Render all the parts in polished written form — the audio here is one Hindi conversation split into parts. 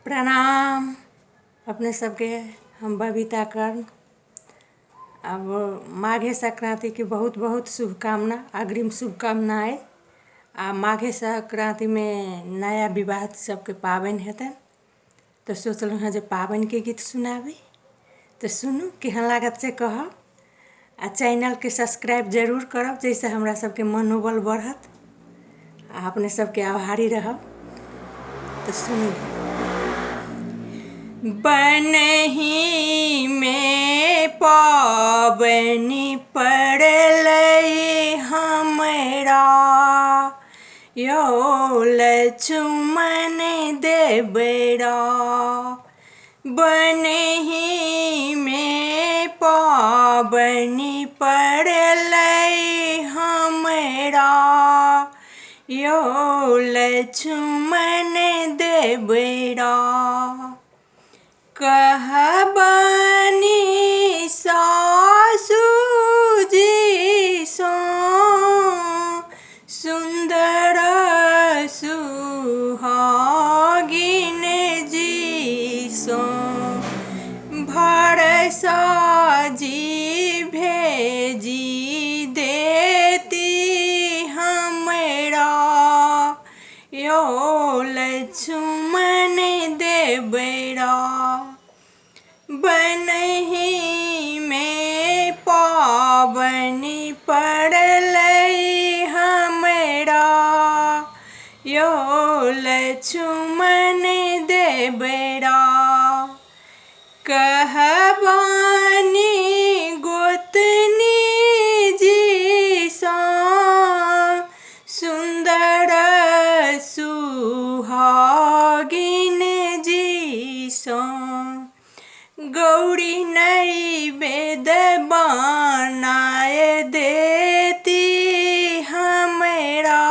प्रणाम अपने सबके। हम बबीता कर्ण। अब माघे संक्रांति की बहुत बहुत शुभकामना, अग्रिम शुभकामनाएँ। आ माघे संक्रांति में नया विवाह सबके पाबनि हेतनि, तो सोचलहुँ हँ जे पाबनि के गीत सुनाबी। तो सुनू, केहन लागत से कहब। आ चैनल के सब्सक्राइब जरूर करब, जैसे हमरा सबके मनोबल बढ़त आ अपने सबके आभारी रहब। तो सुनू। बनहि में पाबनि पड़लै हमरा, यौ लक्ष्मण देवरा। बनहि में पाबनि पड़लै हमरा, यौ लक्ष्मण देवरा। कहबनि सासु जी सँ सुंदर सुहागिन जी सँ, भरसा जी भेजी देती हमरा, यौ लक्ष्मण देवरा। बनहि में पाबनि पड़लै हमरा, यौ लक्ष्मण देवरा। कहबनि गोतनी जी सँ सुंदर सुहागिन जी सँ, गौरी नैवेद्य बनाए देती हमरा,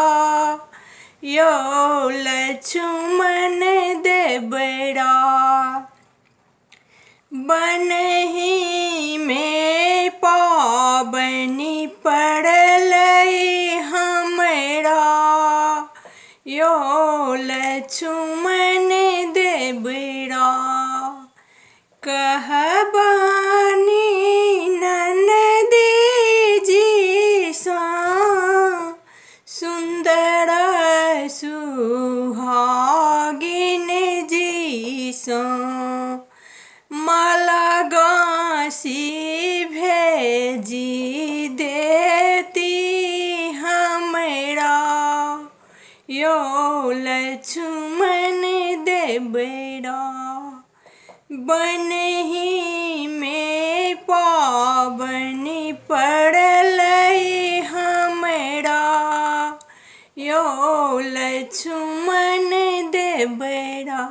यौ लक्ष्मण देवरा। बनहि में पाबनि पड़लै हमरा, यौ लक्ष्मण देवरा। कहबनि ननदी जी सँ सुंदर सुहागिन जी सँ, मलगासी भेजी देती हमरा, यौ लक्ष्मण देवरा। बनहि में पाबनि पड़लै हमरा, यौ लक्ष्मण देवरा।